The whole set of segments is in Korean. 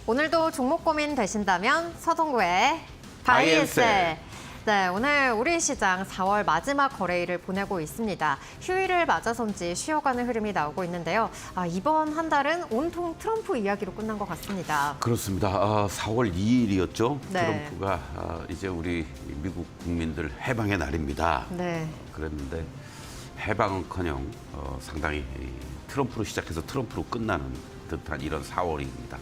오늘도 종목 고민 되신다면 서동구의 바이앤셀. 바이앤셀. 네, 오늘 우리 시장 4월 마지막 거래일을 보내고 있습니다. 휴일을 맞아서인지 쉬어가는 흐름이 나오고 있는데요. 이번 한 달은 온통 트럼프 이야기로 끝난 것 같습니다. 그렇습니다. 4월 2일이었죠. 네. 트럼프가 이제 우리 미국 국민들 해방의 날입니다. 네. 그랬는데 해방은커녕 상당히 트럼프로 시작해서 트럼프로 끝나는 듯한 이런 4월입니다.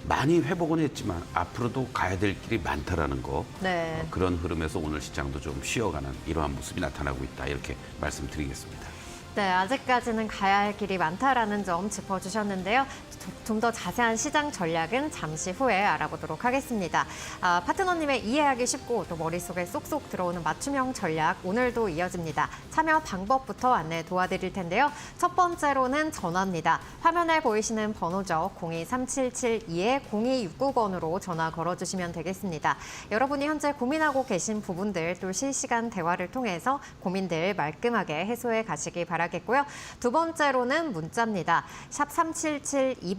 많이 회복은 했지만 앞으로도 가야 될 길이 많다라는 거. 네. 그런 흐름에서 오늘 시장도 좀 쉬어가는 이러한 모습이 나타나고 있다. 이렇게 말씀드리겠습니다. 네, 아직까지는 가야 할 길이 많다라는 점 짚어주셨는데요. 좀 더 자세한 시장 전략은 잠시 후에 알아보도록 하겠습니다. 파트너님의 이해하기 쉽고 또 머릿속에 쏙쏙 들어오는 맞춤형 전략 오늘도 이어집니다. 참여 방법부터 안내 도와드릴 텐데요. 첫 번째로는 전화입니다. 화면에 보이시는 번호죠. 023772-0269번으로 전화 걸어주시면 되겠습니다. 여러분이 현재 고민하고 계신 부분들 또 실시간 대화를 통해서 고민들 말끔하게 해소해 가시기 바라겠고요. 두 번째로는 문자입니다. 샵 3772번으로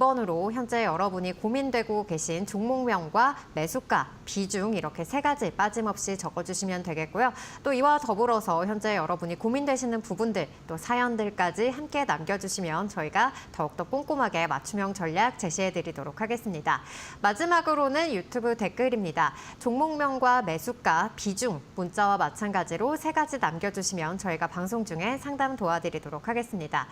현재 여러분이 고민되고 계신 종목명과 매수가, 비중 이렇게 세 가지 빠짐없이 적어주시면 되겠고요. 또 이와 더불어서 현재 여러분이 고민되시는 부분들 또 사연들까지 함께 남겨주시면 저희가 더욱더 꼼꼼하게 맞춤형 전략 제시해드리도록 하겠습니다. 마지막으로는 유튜브 댓글입니다. 종목명과 매수가, 비중, 문자와 마찬가지로 세 가지 남겨주시면 저희가 방송 중에 상담 도와드리도록 하겠습니다.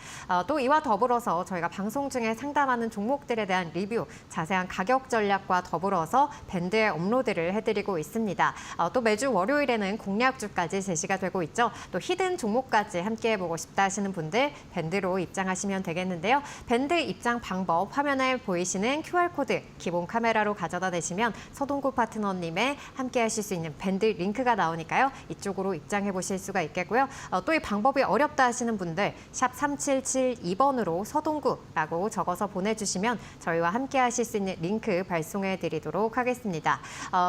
또 이와 더불어서 저희가 방송 중에 상담하는 종목들에 대한 리뷰, 자세한 가격 전략과 더불어서 밴드에 업로드를 해드리고 있습니다. 또 매주 월요일에는 공략주까지 제시가 되고 있죠. 또 히든 종목까지 함께 해보고 싶다 하시는 분들 밴드로 입장하시면 되겠는데요. 밴드 입장 방법 화면에 보이시는 QR코드 기본 카메라로 가져다 대시면 서동구 파트너님의 함께 하실 수 있는 밴드 링크가 나오니까요. 이쪽으로 입장해 보실 수가 있겠고요. 또 이 방법이 어렵다 하시는 분들 샵 3772번으로 서동구라고 적어서 보내주시면 저희와 함께 하실 수 있는 링크 발송해 드리도록 하겠습니다.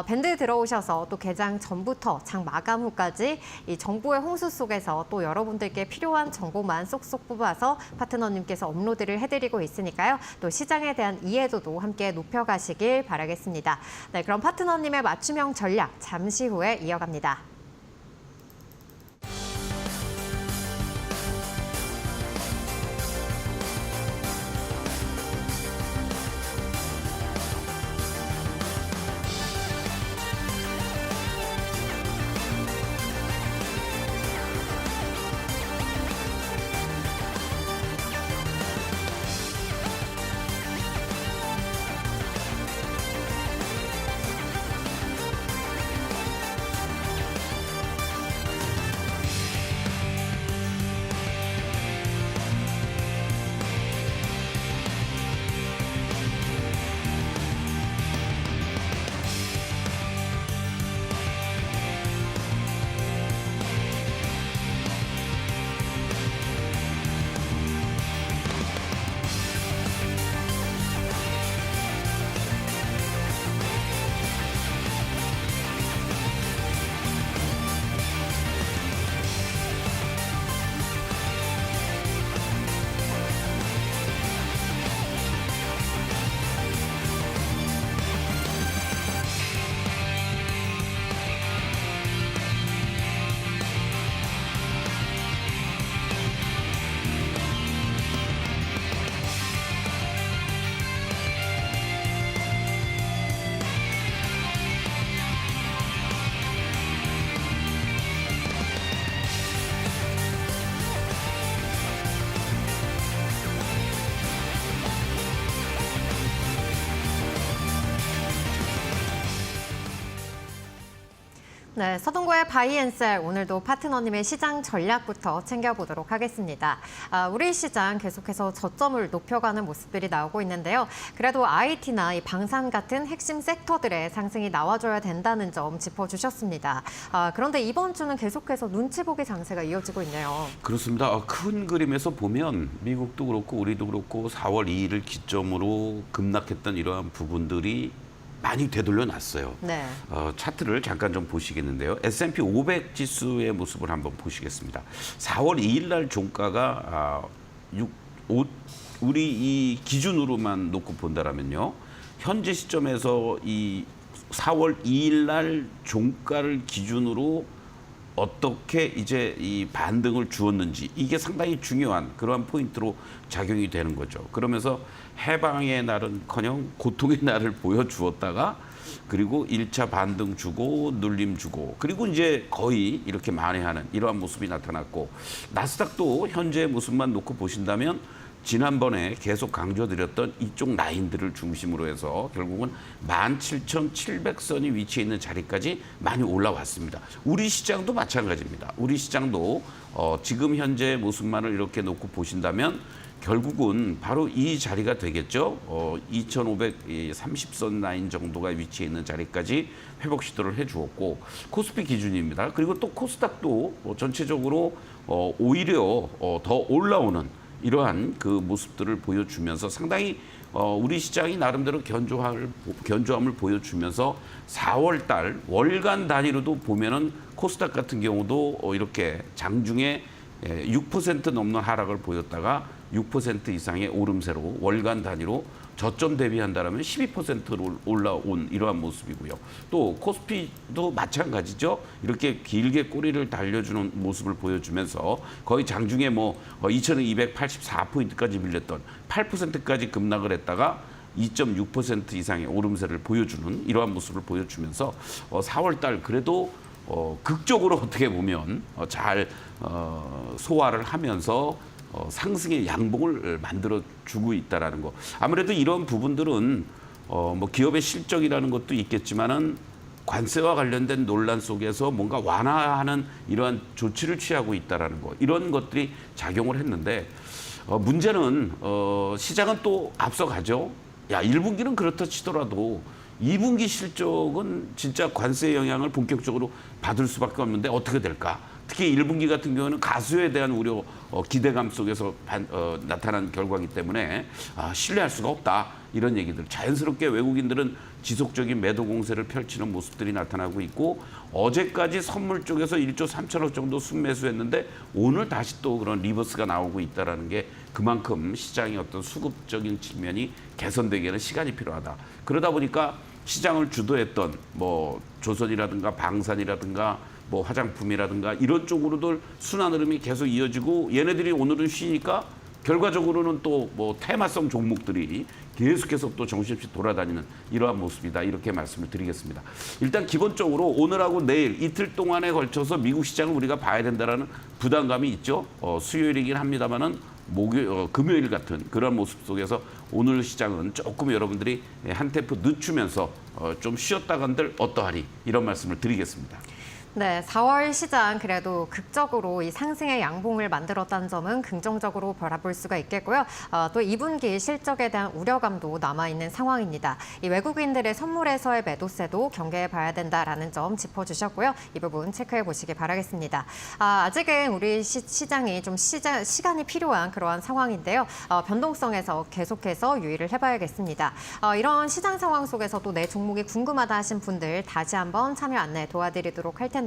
밴드 들어오셔서 또 개장 전부터 장 마감 후까지 이 정보의 홍수 속에서 또 여러분들께 필요한 정보만 쏙쏙 뽑아서 파트너님께서 업로드를 해드리고 있으니까요. 또 시장에 대한 이해도도 함께 높여가시길 바라겠습니다. 네, 그럼 파트너님의 맞춤형 전략 잠시 후에 이어갑니다. 네, 서동구의 바이앤셀 오늘도 파트너님의 시장 전략부터 챙겨보도록 하겠습니다. 우리 시장 계속해서 저점을 높여가는 모습들이 나오고 있는데요. 그래도 IT나 이 방산 같은 핵심 섹터들의 상승이 나와줘야 된다는 점 짚어주셨습니다. 그런데 이번 주는 계속해서 눈치 보기 장세가 이어지고 있네요. 그렇습니다. 큰 그림에서 보면 미국도 그렇고 우리도 그렇고 4월 2일을 기점으로 급락했던 이러한 부분들이 많이 되돌려놨어요. 네. 차트를 잠깐 좀 보시겠는데요. S&P 500 지수의 모습을 한번 보시겠습니다. 4월 2일 날 종가가 우리 이 기준으로만 놓고 본다라면요. 현재 시점에서 이 4월 2일 날 종가를 기준으로 어떻게 이제 이 반등을 주었는지 이게 상당히 중요한 그러한 포인트로 작용이 되는 거죠. 그러면서 해방의 날은커녕 고통의 날을 보여주었다가 그리고 1차 반등 주고 눌림 주고 그리고 이제 거의 이렇게 만회하는 이러한 모습이 나타났고 나스닥도 현재의 모습만 놓고 보신다면 지난번에 계속 강조드렸던 이쪽 라인들을 중심으로 해서 결국은 17,700선이 위치해 있는 자리까지 많이 올라왔습니다. 우리 시장도 마찬가지입니다. 우리 시장도 지금 현재 모습만을 이렇게 놓고 보신다면 결국은 바로 이 자리가 되겠죠. 2,530선 라인 정도가 위치해 있는 자리까지 회복 시도를 해주었고 코스피 기준입니다. 그리고 또 코스닥도 전체적으로 오히려 더 올라오는 이러한 그 모습들을 보여주면서 상당히 우리 시장이 나름대로 견조함을 보여주면서 4월 달 월간 단위로도 보면은 코스닥 같은 경우도 이렇게 장중에 6% 넘는 하락을 보였다가 6% 이상의 오름세로 월간 단위로 저점 대비한다면 12%로 올라온 이러한 모습이고요. 또 코스피도 마찬가지죠. 이렇게 길게 꼬리를 달려주는 모습을 보여주면서 거의 장중에 뭐 2,284포인트까지 밀렸던 8%까지 급락을 했다가 2.6% 이상의 오름세를 보여주는 이러한 모습을 보여주면서 4월 달 그래도 극적으로 어떻게 보면 잘 소화를 하면서 상승의 양봉을 만들어 주고 있다라는 거. 아무래도 이런 부분들은 뭐 기업의 실적이라는 것도 있겠지만은 관세와 관련된 논란 속에서 뭔가 완화하는 이러한 조치를 취하고 있다라는 거. 이런 것들이 작용을 했는데 문제는 시장은 또 앞서가죠. 야, 1분기는 그렇다 치더라도 2분기 실적은 진짜 관세 영향을 본격적으로 받을 수밖에 없는데 어떻게 될까? 특히 1분기 같은 경우는 가수에 대한 우려, 기대감 속에서 나타난 결과이기 때문에 신뢰할 수가 없다. 이런 얘기들. 자연스럽게 외국인들은 지속적인 매도 공세를 펼치는 모습들이 나타나고 있고 어제까지 선물 쪽에서 1조 3천억 정도 순매수했는데 오늘 다시 또 그런 리버스가 나오고 있다는 게 그만큼 시장의 어떤 수급적인 측면이 개선되기에는 시간이 필요하다. 그러다 보니까 시장을 주도했던 뭐 조선이라든가 방산이라든가 뭐 화장품이라든가 이런 쪽으로도 순환 흐름이 계속 이어지고 얘네들이 오늘은 쉬니까 결과적으로는 또 뭐 테마성 종목들이 계속해서 또 정신없이 돌아다니는 이러한 모습이다. 이렇게 말씀을 드리겠습니다. 일단 기본적으로 오늘하고 내일 이틀 동안에 걸쳐서 미국 시장을 우리가 봐야 된다라는 부담감이 있죠. 수요일이긴 합니다만은 금요일 같은 그런 모습 속에서 오늘 시장은 조금 여러분들이 한 템포 늦추면서 좀 쉬었다간들 어떠하리 이런 말씀을 드리겠습니다. 네, 4월 시장 그래도 극적으로 이 상승의 양봉을 만들었다는 점은 긍정적으로 바라볼 수가 있겠고요. 또 2분기 실적에 대한 우려감도 남아있는 상황입니다. 이 외국인들의 선물에서의 매도세도 경계해 봐야 된다라는 점 짚어주셨고요. 이 부분 체크해 보시기 바라겠습니다. 아직은 우리 시장이 좀 시간이 필요한 그러한 상황인데요. 변동성에서 계속해서 유의를 해봐야겠습니다. 이런 시장 상황 속에서 또 내 종목이 궁금하다 하신 분들 다시 한번 참여 안내 도와드리도록 할 텐데요.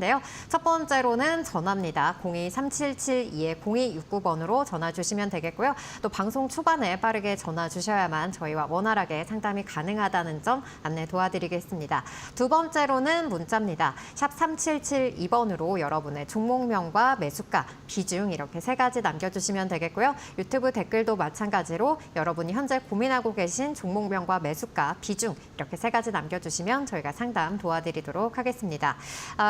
첫 번째로는 전화입니다. 02-3772-0269번으로 전화 주시면 되겠고요. 또 방송 초반에 빠르게 전화 주셔야만 저희와 원활하게 상담이 가능하다는 점 안내 도와드리겠습니다. 두 번째로는 문자입니다. 샵 3772번으로 여러분의 종목명과 매수가, 비중 이렇게 세 가지 남겨주시면 되겠고요. 유튜브 댓글도 마찬가지로 여러분이 현재 고민하고 계신 종목명과 매수가, 비중 이렇게 세 가지 남겨주시면 저희가 상담 도와드리도록 하겠습니다.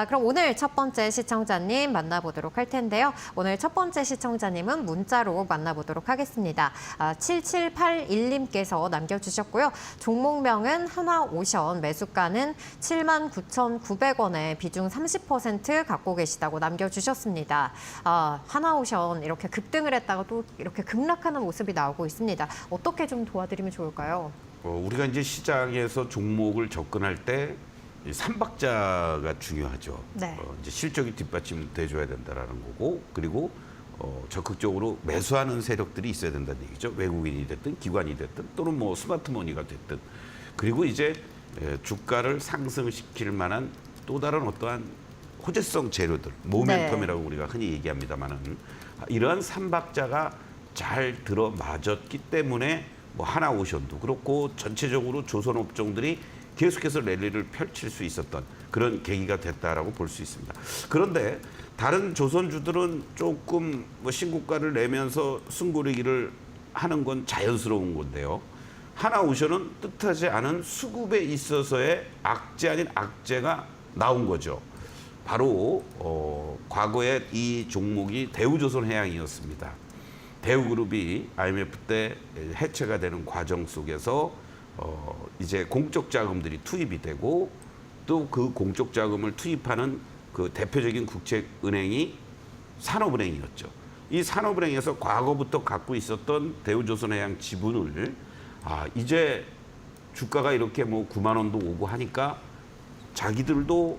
그럼 오늘 첫 번째 시청자님 만나보도록 할 텐데요. 오늘 첫 번째 시청자님은 문자로 만나보도록 하겠습니다. 7781님께서 남겨주셨고요. 종목명은 하나오션, 매수가는 79,900원에 비중 30% 갖고 계시다고 남겨주셨습니다. 하나오션 이렇게 급등을 했다가 또 이렇게 급락하는 모습이 나오고 있습니다. 어떻게 좀 도와드리면 좋을까요? 우리가 이제 시장에서 종목을 접근할 때 삼박자가 중요하죠. 네. 이제 실적이 뒷받침돼줘야 된다라는 거고, 그리고 적극적으로 매수하는 세력들이 있어야 된다는 얘기죠. 외국인이 됐든 기관이 됐든 또는 뭐 스마트머니가 됐든. 그리고 이제 주가를 상승시킬 만한 또 다른 어떠한 호재성 재료들, 모멘텀이라고 우리가 흔히 얘기합니다만은 이러한 삼박자가 잘 들어맞았기 때문에 뭐 하나오션도 그렇고 전체적으로 조선업종들이 계속해서 랠리를 펼칠 수 있었던 그런 계기가 됐다라고 볼 수 있습니다. 그런데 다른 조선주들은 조금 뭐 신고가를 내면서 숨고르기를 하는 건 자연스러운 건데요. 하나오션은 뜻하지 않은 수급에 있어서의 악재 아닌 악재가 나온 거죠. 바로 과거에 이 종목이 대우조선해양이었습니다. 대우그룹이 IMF 때 해체가 되는 과정 속에서 이제 공적 자금들이 투입이 되고 또 그 공적 자금을 투입하는 그 대표적인 국책은행이 산업은행이었죠. 이 산업은행에서 과거부터 갖고 있었던 대우조선해양 지분을 이제 주가가 이렇게 뭐 9만 원도 오고 하니까 자기들도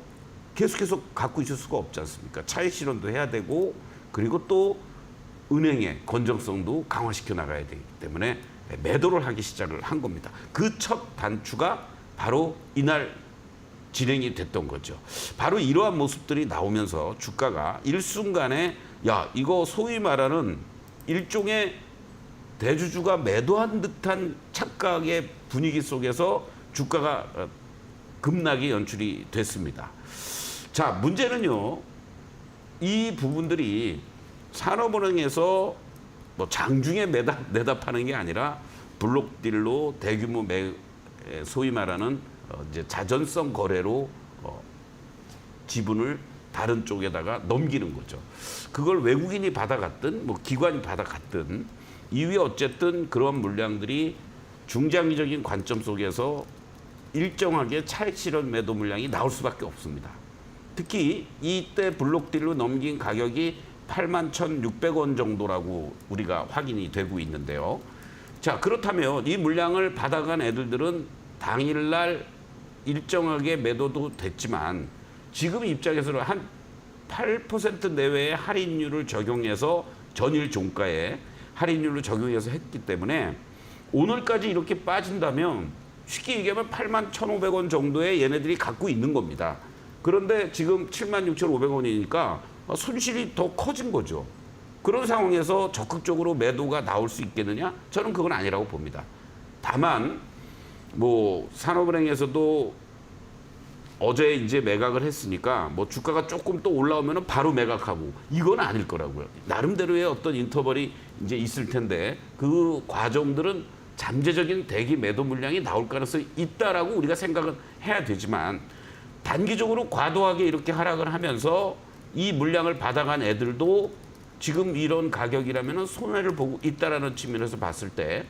계속해서 갖고 있을 수가 없지 않습니까? 차익 실현도 해야 되고 그리고 또 은행의 건전성도 강화시켜 나가야 되기 때문에 매도를 하기 시작을 한 겁니다. 그 첫 단추가 바로 이날 진행이 됐던 거죠. 바로 이러한 모습들이 나오면서 주가가 일순간에 야 이거 소위 말하는 일종의 대주주가 매도한 듯한 착각의 분위기 속에서 주가가 급락이 연출이 됐습니다. 자, 문제는요. 이 부분들이 산업은행에서 뭐 장중에 내다 파는 게 아니라 블록딜로 대규모 소위 말하는 이제 자전성 거래로 지분을 다른 쪽에다가 넘기는 거죠. 그걸 외국인이 받아갔든 뭐 기관이 받아갔든 이후에 어쨌든 그런 물량들이 중장기적인 관점 속에서 일정하게 차익 실현 매도 물량이 나올 수밖에 없습니다. 특히 이때 블록딜로 넘긴 가격이 81,600원 정도라고 우리가 확인이 되고 있는데요. 자, 그렇다면 이 물량을 받아간 애들은 당일날 일정하게 매도도 됐지만 지금 입장에서는 한 8% 내외의 할인율을 적용해서 전일 종가에 할인율을 적용해서 했기 때문에 오늘까지 이렇게 빠진다면 쉽게 얘기하면 81,500원 정도의 얘네들이 갖고 있는 겁니다. 그런데 지금 76,500원이니까 손실이 더 커진 거죠. 그런 상황에서 적극적으로 매도가 나올 수 있겠느냐? 저는 그건 아니라고 봅니다. 다만 뭐 산업은행에서도 어제 이제 매각을 했으니까 뭐 주가가 조금 또 올라오면 바로 매각하고 이건 아닐 거라고요. 나름대로의 어떤 인터벌이 이제 있을 텐데 그 과정들은 잠재적인 대기 매도 물량이 나올 가능성이 있다라고 우리가 생각은 해야 되지만 단기적으로 과도하게 이렇게 하락을 하면서 이 물량을 받아간 애들도 지금 이런 가격이라면 손해를 보고 있다라는 측면에서 봤을 때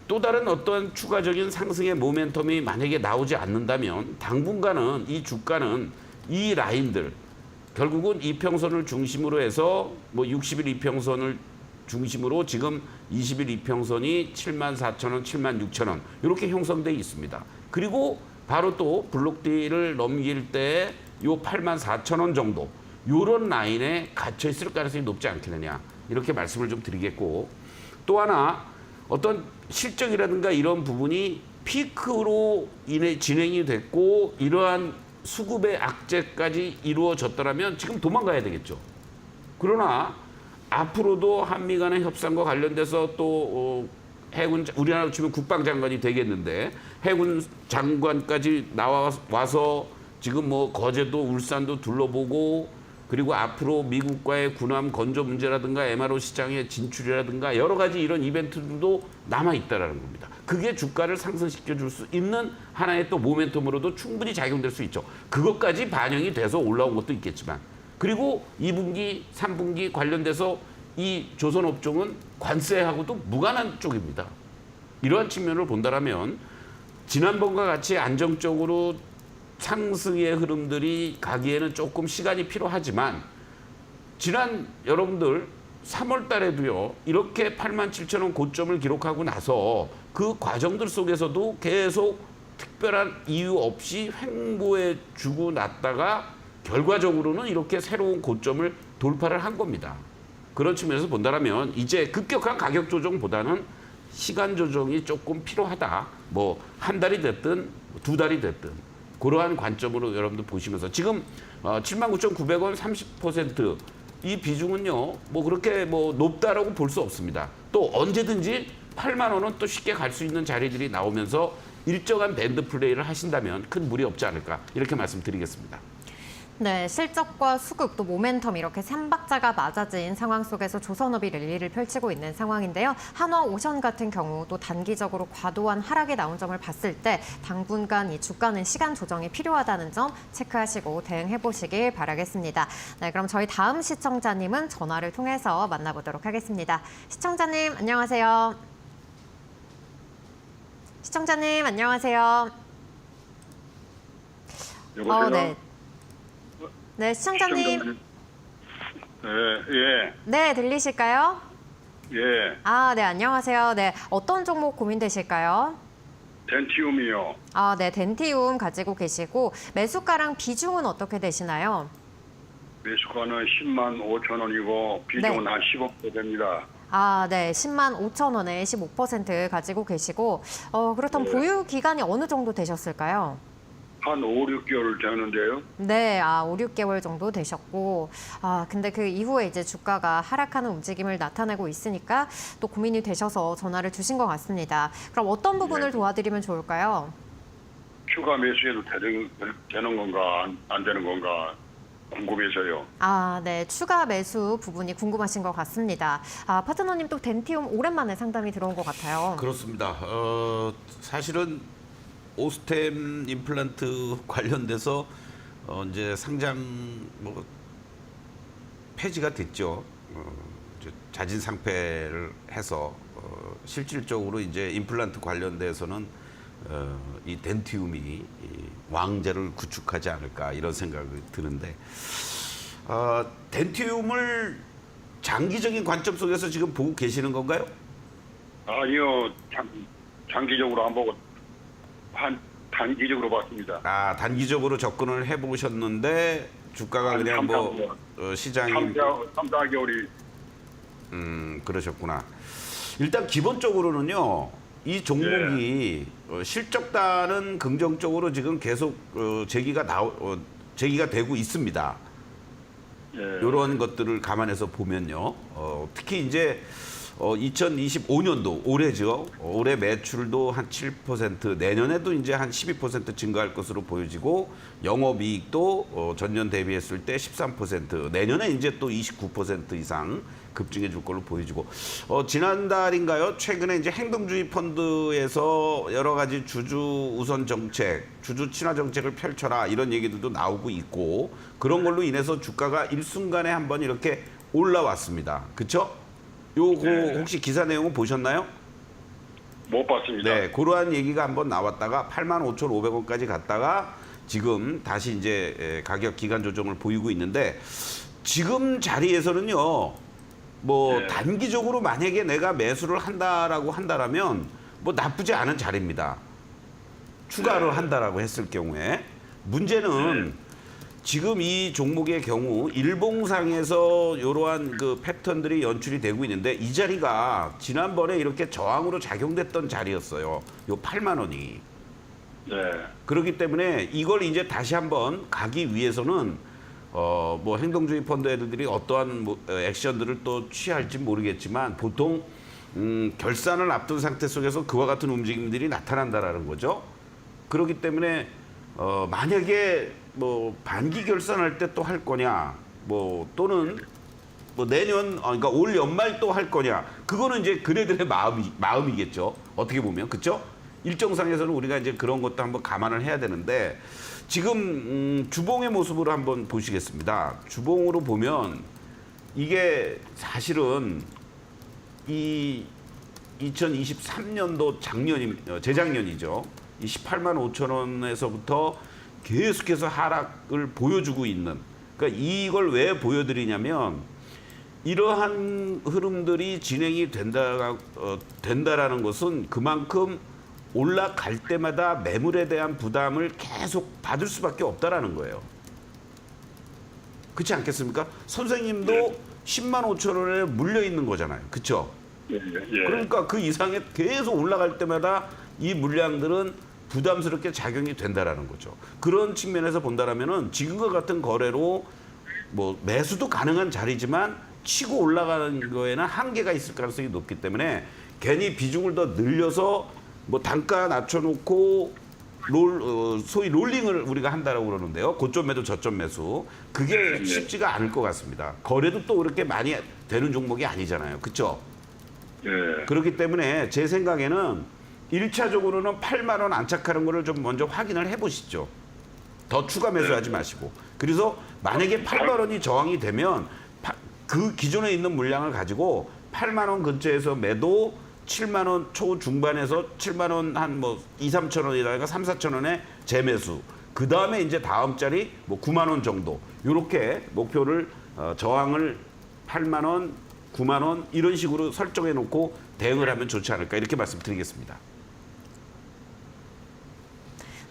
또 다른 어떤 추가적인 상승의 모멘텀이 만약에 나오지 않는다면 당분간은 이 주가는 이 라인들 결국은 이평선을 중심으로 해서 뭐 60일 이평선을 중심으로 지금 20일 이평선이 74,000원, 76,000원 이렇게 형성돼 있습니다. 그리고 바로 또 블록딜을 넘길 때 요 84,000원 정도 요런 라인에 갇혀 있을 가능성이 높지 않겠느냐 이렇게 말씀을 좀 드리겠고 또 하나 어떤 실적이라든가 이런 부분이 피크로 인해 진행이 됐고 이러한 수급의 악재까지 이루어졌더라면 지금 도망가야 되겠죠. 그러나 앞으로도 한미 간의 협상과 관련돼서 또 해군 우리나라로 치면 국방장관이 되겠는데 해군 장관까지 나와서 지금 뭐 거제도 울산도 둘러보고 그리고 앞으로 미국과의 군함 건조 문제라든가 MRO 시장의 진출이라든가 여러 가지 이런 이벤트들도 남아있다라는 겁니다. 그게 주가를 상승시켜 줄 수 있는 하나의 또 모멘텀으로도 충분히 작용될 수 있죠. 그것까지 반영이 돼서 올라온 것도 있겠지만 그리고 2분기, 3분기 관련돼서 이 조선업종은 관세하고도 무관한 쪽입니다. 이러한 측면을 본다면 지난번과 같이 안정적으로 상승의 흐름들이 가기에는 조금 시간이 필요하지만 지난 여러분들 3월 달에도요 이렇게 87,000원 고점을 기록하고 나서 그 과정들 속에서도 계속 특별한 이유 없이 횡보해 주고 났다가 결과적으로는 이렇게 새로운 고점을 돌파를 한 겁니다. 그런 측면에서 본다면 이제 급격한 가격 조정보다는 시간 조정이 조금 필요하다. 뭐 한 달이 됐든 두 달이 됐든 그러한 관점으로 여러분들 보시면서 지금 79,900원 30% 이 비중은요 뭐 그렇게 뭐 높다라고 볼 수 없습니다. 또 언제든지 8만 원은 또 쉽게 갈 수 있는 자리들이 나오면서 일정한 밴드 플레이를 하신다면 큰 무리 없지 않을까 이렇게 말씀드리겠습니다. 네, 실적과 수급 또 모멘텀 이렇게 3박자가 맞아진 상황 속에서 조선업이 랠리를 펼치고 있는 상황인데요. 한화오션 같은 경우 또 단기적으로 과도한 하락이 나온 점을 봤을 때 당분간 이 주가는 시간 조정이 필요하다는 점 체크하시고 대응해 보시길 바라겠습니다. 네, 그럼 저희 다음 시청자님은 전화를 통해서 만나보도록 하겠습니다. 시청자님 안녕하세요. 시청자님 안녕하세요. 여보세요? 네. 네, 시청자님. 네, 예, 네, 들리실까요? 예. 네, 안녕하세요. 네, 어떤 종목 고민되실까요? 덴티움이요. 네, 덴티움 가지고 계시고 매수가랑 비중은 어떻게 되시나요? 매수가는 10만 5천 원이고 비중은 네. 한 15% 됩니다. 네, 10만 5천 원에 15% 가지고 계시고 그렇다면 네. 보유 기간이 어느 정도 되셨을까요? 한 5, 6개월 되는데요. 네, 5, 6개월 정도 되셨고, 근데 그 이후에 이제 주가가 하락하는 움직임을 나타내고 있으니까 또 고민이 되셔서 전화를 주신 것 같습니다. 그럼 어떤 부분을 네. 도와드리면 좋을까요? 추가 매수해도 되는 건가 안 되는 건가 궁금해서요. 네, 추가 매수 부분이 궁금하신 것 같습니다. 파트너님 또 덴티움 오랜만에 상담이 들어온 것 같아요. 그렇습니다. 사실은 오스템 임플란트 관련돼서 이제 상장 폐지가 됐죠. 이제 자진 상폐를 해서 실질적으로 이제 임플란트 관련돼서는 이 덴티움이 이 왕좌를 구축하지 않을까 이런 생각이 드는데 덴티움을 장기적인 관점 속에서 지금 보고 계시는 건가요? 아니요, 장기적으로 안 보고 한 단기적으로 봤습니다. 단기적으로 접근을 해보셨는데 주가가 그냥 시장이 3, 4개월이 그러셨구나. 일단 기본적으로는요, 이 종목이 실적단은 긍정적으로 지금 계속 제기가 되고 있습니다. 이런 것들을 감안해서 보면요, 특히 이제 2025년도 올해죠. 올해 매출도 한 7%, 내년에도 이제 한 12% 증가할 것으로 보여지고 영업이익도 전년 대비했을 때 13%, 내년에 이제 또 29% 이상 급증해 줄 걸로 보여지고 지난달인가요? 최근에 이제 행동주의 펀드에서 여러 가지 주주 우선 정책, 주주 친화 정책을 펼쳐라 이런 얘기들도 나오고 있고 그런 걸로 인해서 주가가 일순간에 한번 이렇게 올라왔습니다. 그렇죠? 요거 혹시 기사 내용은 보셨나요? 못 봤습니다. 네, 그러한 얘기가 한번 나왔다가 85,500원까지 갔다가 지금 다시 이제 가격 기간 조정을 보이고 있는데 지금 자리에서는요, 단기적으로 만약에 내가 매수를 한다라고 한다라면 나쁘지 않은 자리입니다. 추가를 한다라고 했을 경우에 문제는 지금 이 종목의 경우 일봉상에서 이러한 그 패턴들이 연출이 되고 있는데 이 자리가 지난번에 이렇게 저항으로 작용됐던 자리였어요. 요 8만 원이. 네. 그렇기 때문에 이걸 이제 다시 한번 가기 위해서는 행동주의 펀드 애들이 어떠한 액션들을 또 취할지 모르겠지만 보통 결산을 앞둔 상태 속에서 그와 같은 움직임들이 나타난다라는 거죠. 그렇기 때문에 만약에 반기 결산할 때 또 할 거냐, 또는 내년, 그러니까 올 연말 또 할 거냐, 그거는 이제 그네들의 마음이겠죠. 어떻게 보면, 그렇죠? 일정상에서는 우리가 이제 그런 것도 한번 감안을 해야 되는데 지금 주봉의 모습으로 한번 보시겠습니다. 주봉으로 보면 이게 사실은 이 2023년도 재작년이죠. 이 18만 5천 원에서부터 계속해서 하락을 보여주고 있는, 그러니까 이걸 왜 보여드리냐면 이러한 흐름들이 진행이 된다라는 것은 그만큼 올라갈 때마다 매물에 대한 부담을 계속 받을 수밖에 없다라는 거예요. 그렇지 않겠습니까? 선생님도 10만 5천 원에 물려 있는 거잖아요. 그렇죠? 예. 그러니까 그 이상에 계속 올라갈 때마다 이 물량들은 부담스럽게 작용이 된다라는 거죠. 그런 측면에서 본다라면은 지금과 같은 거래로 매수도 가능한 자리지만 치고 올라가는 거에는 한계가 있을 가능성이 높기 때문에 괜히 비중을 더 늘려서 뭐 단가 낮춰놓고 소위 롤링을 우리가 한다라고 그러는데요. 고점 매도 저점 매수. 그게 쉽지가 않을 것 같습니다. 거래도 또 그렇게 많이 되는 종목이 아니잖아요. 그렇죠? 예. 그렇기 때문에 제 생각에는 1차적으로는 8만 원 안착하는 거를 좀 먼저 확인을 해보시죠. 더 추가 매수하지 마시고. 그래서 만약에 8만 원이 저항이 되면 그 기존에 있는 물량을 가지고 8만 원 근처에서 매도, 7만 원 초중반에서 7만 원 한 뭐 2, 3천 원이라든가 3, 4천 원에 재매수. 그 다음에 이제 다음 자리 뭐 9만 원 정도. 이렇게 목표를 저항을 8만 원, 9만 원 이런 식으로 설정해 놓고 대응을 하면 좋지 않을까 이렇게 말씀드리겠습니다.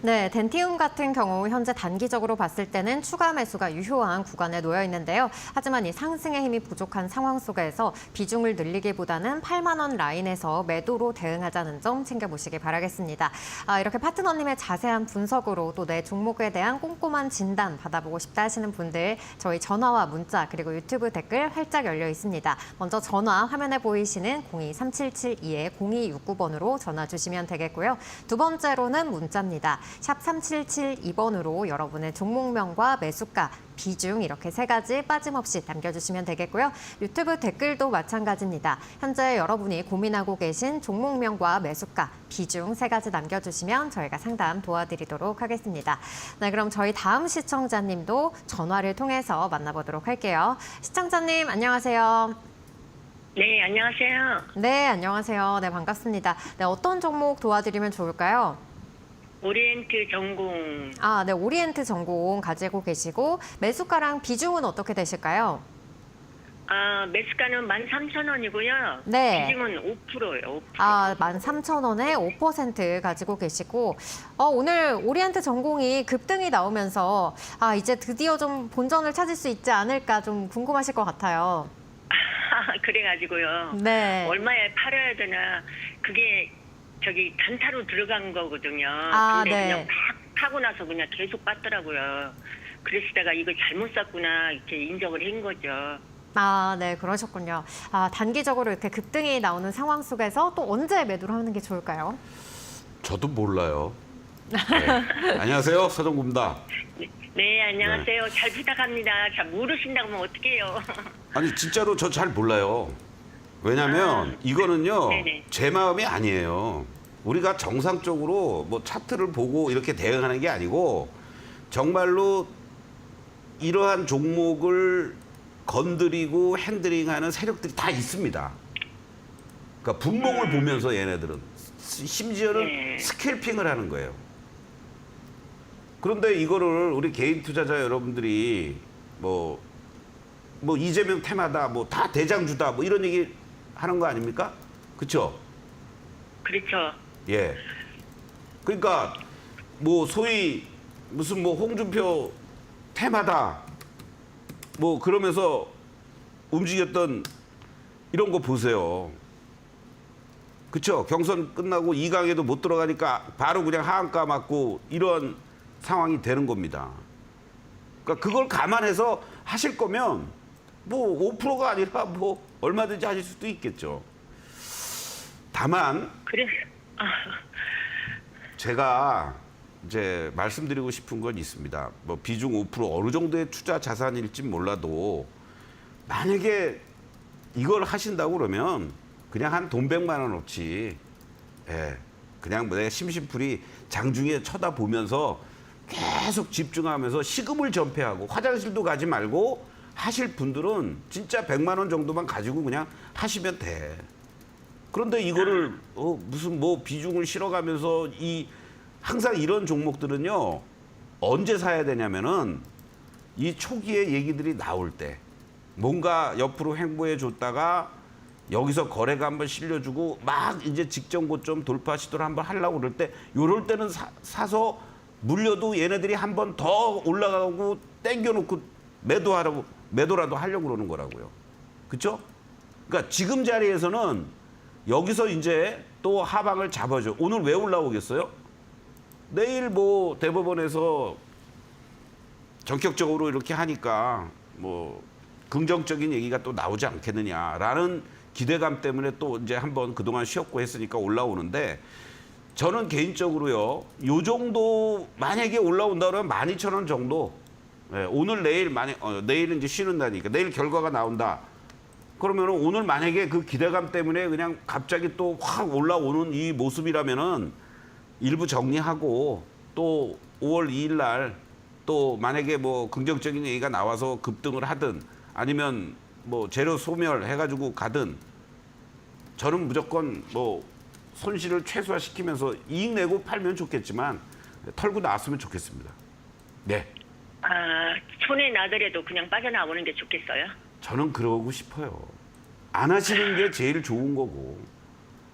네, 덴티움 같은 경우 현재 단기적으로 봤을 때는 추가 매수가 유효한 구간에 놓여 있는데요. 하지만 이 상승의 힘이 부족한 상황 속에서 비중을 늘리기보다는 8만 원 라인에서 매도로 대응하자는 점 챙겨보시기 바라겠습니다. 이렇게 파트너님의 자세한 분석으로 또 내 종목에 대한 꼼꼼한 진단 받아보고 싶다 하시는 분들 저희 전화와 문자 그리고 유튜브 댓글 활짝 열려 있습니다. 먼저 전화 화면에 보이시는 023772-0269번으로 전화 주시면 되겠고요. 두 번째로는 문자입니다. 샵 3772번으로 여러분의 종목명과 매수가, 비중 이렇게 세 가지 빠짐없이 남겨주시면 되겠고요. 유튜브 댓글도 마찬가지입니다. 현재 여러분이 고민하고 계신 종목명과 매수가, 비중 세 가지 남겨주시면 저희가 상담 도와드리도록 하겠습니다. 네, 그럼 저희 다음 시청자님도 전화를 통해서 만나보도록 할게요. 시청자님 안녕하세요. 네, 안녕하세요. 네, 안녕하세요. 네, 반갑습니다. 네, 어떤 종목 도와드리면 좋을까요? 오리엔트 전공. 네, 오리엔트 전공 가지고 계시고 매수가랑 비중은 어떻게 되실까요? 매수가는 13,000원이고요. 네. 비중은 5%예요. 5%. 13,000원에 5% 가지고 계시고 오늘 오리엔트 전공이 급등이 나오면서 이제 드디어 좀 본전을 찾을 수 있지 않을까 좀 궁금하실 것 같아요. 그래가지고요. 네. 얼마에 팔아야 되나. 그게 저기 단타로 들어간 거거든요. 근데 네. 그냥 팍 타고 나서 그냥 계속 빠더라고요. 그러시다가 이거 잘못 샀구나 이렇게 인정을 한 거죠. 네, 그러셨군요. 단기적으로 이렇게 급등이 나오는 상황 속에서 또 언제 매도를 하는 게 좋을까요? 저도 몰라요. 네. 안녕하세요. 서정구입니다. 네, 안녕하세요. 잘 부탁합니다. 잘 모르신다고 하면 어떡해요. 아니 진짜로 저 잘 몰라요. 왜냐면 이거는요. 네네. 제 마음이 아니에요. 우리가 정상적으로 뭐 차트를 보고 이렇게 대응하는 게 아니고 정말로 이러한 종목을 건드리고 핸들링하는 세력들이 다 있습니다. 그러니까 분봉을 보면서 얘네들은 심지어는 네. 스캘핑을 하는 거예요. 그런데 이거를 우리 개인 투자자 여러분들이 뭐 이재명 테마다 뭐 다 대장주다 뭐 이런 얘기 하는 거 아닙니까? 그렇죠? 그렇죠. 예. 그러니까 뭐 소위 무슨 뭐 홍준표 테마다 뭐 그러면서 움직였던 이런 거 보세요. 그렇죠? 경선 끝나고 2강에도 못 들어가니까 바로 그냥 하한가 맞고 이런 상황이 되는 겁니다. 그러니까 그걸 감안해서 하실 거면 뭐 5%가 아니라 뭐 얼마든지 하실 수도 있겠죠. 다만 그래. 제가 이제 말씀드리고 싶은 건 있습니다. 뭐 비중 5% 어느 정도의 투자 자산일지 몰라도 만약에 이걸 하신다고 그러면 그냥 한 돈 100만 원어치 그냥 뭐 내가 심심풀이 장중에 쳐다보면서 계속 집중하면서 시금을 전폐하고 화장실도 가지 말고 하실 분들은 진짜 100만 원 정도만 가지고 그냥 하시면 돼. 그런데 이거를 무슨 뭐 비중을 실어가면서 항상 이런 종목들은요 언제 사야 되냐면은 이 초기에 얘기들이 나올 때 뭔가 옆으로 횡보해 줬다가 여기서 거래가 한번 실려주고 막 이제 직전 고점 돌파 시도를 한번 하려고 그럴 때 요럴 때는 사서 물려도 얘네들이 한번 더 올라가고 땡겨놓고 매도라도 하려고 그러는 거라고요. 그렇죠? 그러니까 지금 자리에서는 여기서 이제 또 하방을 잡아줘. 오늘 왜 올라오겠어요? 내일 뭐 대법원에서 전격적으로 이렇게 하니까 뭐 긍정적인 얘기가 또 나오지 않겠느냐라는 기대감 때문에 또 이제 한번 그동안 쉬었고 했으니까 올라오는데 저는 개인적으로요. 요 정도 만약에 올라온다 그러면 12,000원 정도. 예, 오늘 내일 내일은 이제 쉬는 날이니까 내일 결과가 나온다. 그러면 오늘 만약에 그 기대감 때문에 그냥 갑자기 또 확 올라오는 이 모습이라면은 일부 정리하고 또 5월 2일 날 또 만약에 뭐 긍정적인 얘기가 나와서 급등을 하든 아니면 뭐 재료 소멸해가지고 가든 저는 무조건 뭐 손실을 최소화시키면서 이익 내고 팔면 좋겠지만 털고 나왔으면 좋겠습니다. 네. 아, 손해 나더라도 그냥 빠져나오는 게 좋겠어요? 저는 그러고 싶어요. 안 하시는 게 제일 좋은 거고.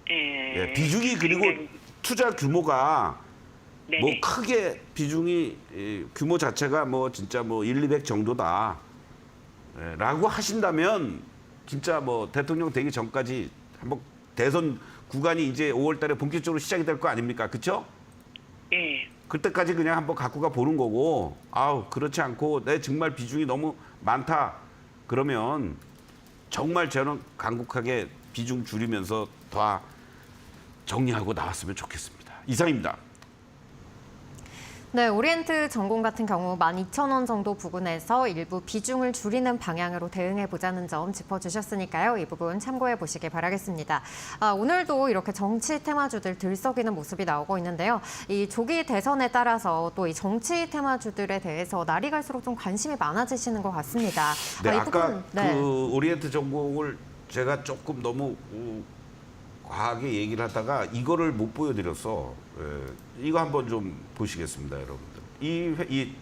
예, 비중이 그리고 투자 규모가 네네. 뭐 크게 비중이 규모 자체가 뭐 진짜 뭐 1, 200 정도다. 예, 라고 하신다면 진짜 뭐 대통령 되기 전까지 한번 대선 구간이 이제 5월 달에 본격적으로 시작이 될 거 아닙니까? 그렇죠? 예. 그때까지 그냥 한번 갖고 가 보는 거고 아우 그렇지 않고 내 정말 비중이 너무 많다. 그러면 정말 저는 간곡하게 비중 줄이면서 더 정리하고 나왔으면 좋겠습니다. 이상입니다. 네, 오리엔트 전공 같은 경우 12,000원 정도 부근에서 일부 비중을 줄이는 방향으로 대응해 보자는 점 짚어주셨으니까요. 이 부분 참고해 보시기 바라겠습니다. 오늘도 이렇게 정치 테마주들 들썩이는 모습이 나오고 있는데요. 이 조기 대선에 따라서 또 이 정치 테마주들에 대해서 날이 갈수록 좀 관심이 많아지시는 것 같습니다. 네, 이 아까 부분, 네. 그 오리엔트 전공을 제가 조금 너무 과하게 얘기를 하다가 이거를 못 보여드려서 이거 한번 좀 보시겠습니다, 여러분들. 이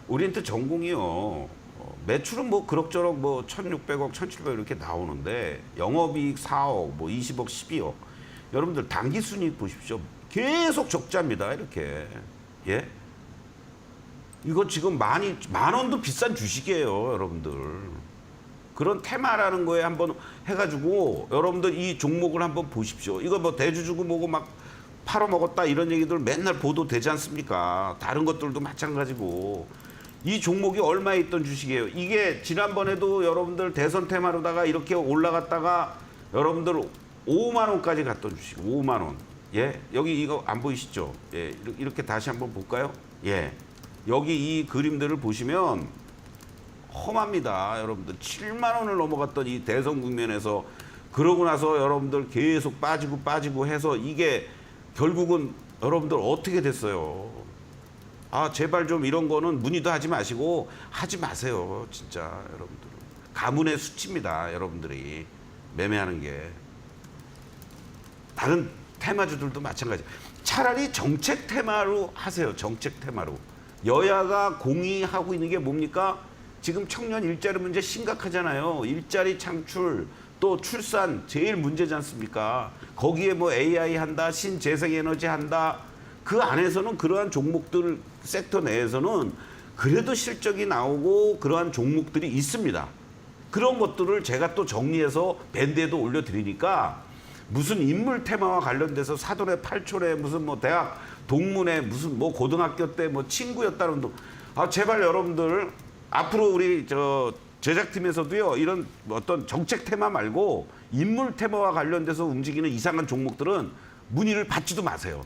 오리엔트 전공이요. 매출은 뭐 그럭저럭 뭐 1,600억, 1,700억 이렇게 나오는데 영업이익 4억, 뭐 20억, 12억. 여러분들 당기순이익 보십시오. 계속 적자입니다, 이렇게. 예? 이거 지금 만 원도 비싼 주식이에요, 여러분들. 그런 테마라는 거에 한번 해가지고 여러분들 이 종목을 한번 보십시오. 이거 뭐 대주주고 뭐고 막 팔아먹었다 이런 얘기들 맨날 보도되지 않습니까? 다른 것들도 마찬가지고. 이 종목이 얼마에 있던 주식이에요. 이게 지난번에도 여러분들 대선 테마로다가 이렇게 올라갔다가 여러분들 5만 원까지 갔던 주식. 5만 원. 예? 여기 이거 안 보이시죠? 예. 이렇게 다시 한번 볼까요? 예. 여기 이 그림들을 보시면 험합니다. 여러분들 7만 원을 넘어갔던 이 대선 국면에서 그러고 나서 여러분들 계속 빠지고 해서 이게 결국은 여러분들 어떻게 됐어요? 아 제발 좀 이런 거는 문의도 하지 마시고 하지 마세요. 진짜 여러분들. 가문의 수치입니다. 여러분들이 매매하는 게. 다른 테마주들도 마찬가지. 차라리 정책 테마로 하세요. 정책 테마로. 여야가 공의하고 있는 게 뭡니까? 지금 청년 일자리 문제 심각하잖아요. 일자리 창출, 또 출산 제일 문제지 않습니까? 거기에 뭐 AI 한다, 신재생에너지 한다. 그 안에서는 그러한 종목들, 섹터 내에서는 그래도 실적이 나오고 그러한 종목들이 있습니다. 그런 것들을 제가 또 정리해서 밴드에도 올려드리니까 무슨 인물 테마와 관련돼서 사돈의 팔촌에 무슨 뭐 대학 동문회 무슨 뭐 고등학교 때 뭐 친구였다는 도 제발 여러분들 앞으로 우리 저 제작팀에서도요 이런 어떤 정책 테마 말고 인물 테마와 관련돼서 움직이는 이상한 종목들은 문의를 받지도 마세요.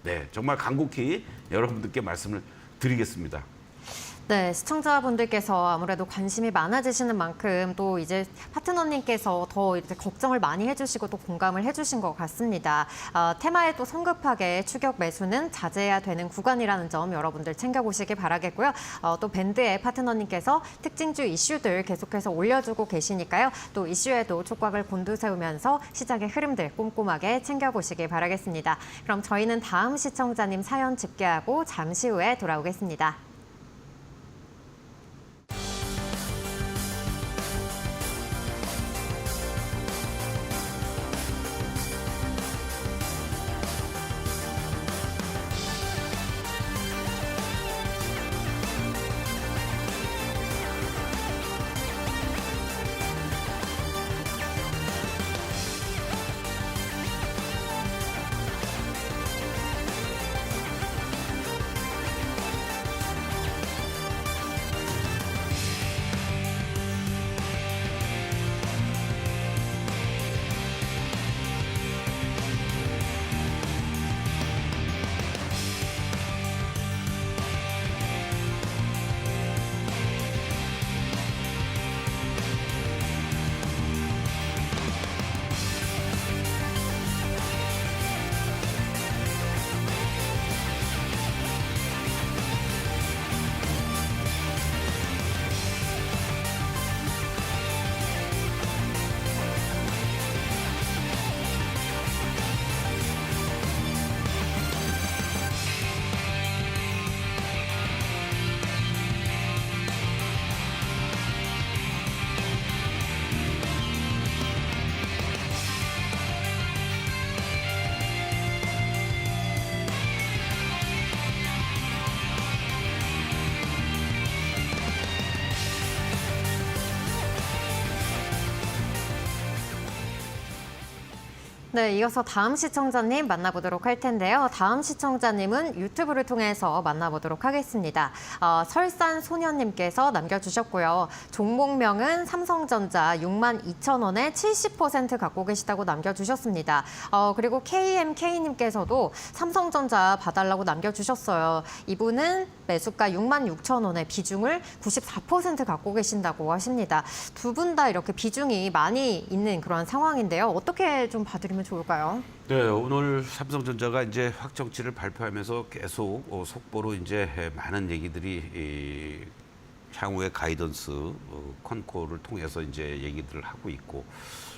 네, 정말 간곡히 여러분들께 말씀을 드리겠습니다. 네, 시청자분들께서 아무래도 관심이 많아지시는 만큼 또 이제 파트너님께서 더 이렇게 걱정을 많이 해주시고 또 공감을 해주신 것 같습니다. 테마에 또 성급하게 추격 매수는 자제해야 되는 구간이라는 점 여러분들 챙겨보시기 바라겠고요. 또 밴드의 파트너님께서 특징주 이슈들 계속해서 올려주고 계시니까요. 또 이슈에도 촉각을 곤두세우면서 시장의 흐름들 꼼꼼하게 챙겨보시기 바라겠습니다. 그럼 저희는 다음 시청자님 사연 집계하고 잠시 후에 돌아오겠습니다. 네, 이어서 다음 시청자님 만나보도록 할 텐데요. 다음 시청자님은 유튜브를 통해서 만나보도록 하겠습니다. 설산 소년님께서 남겨주셨고요. 종목명은 삼성전자 62,000원에 70% 갖고 계시다고 남겨주셨습니다. 그리고 KMK님께서도 삼성전자 봐달라고 남겨주셨어요. 이분은 매수가 66,000원에 비중을 94% 갖고 계신다고 하십니다. 두 분 다 이렇게 비중이 많이 있는 그런 상황인데요. 어떻게 좀 봐드리면 좋을까요? 네, 오늘 삼성전자가 이제 확정치를 발표하면서 계속 속보로 이제 많은 얘기들이 향후의 가이던스 컨콜을 통해서 이제 얘기들을 하고 있고,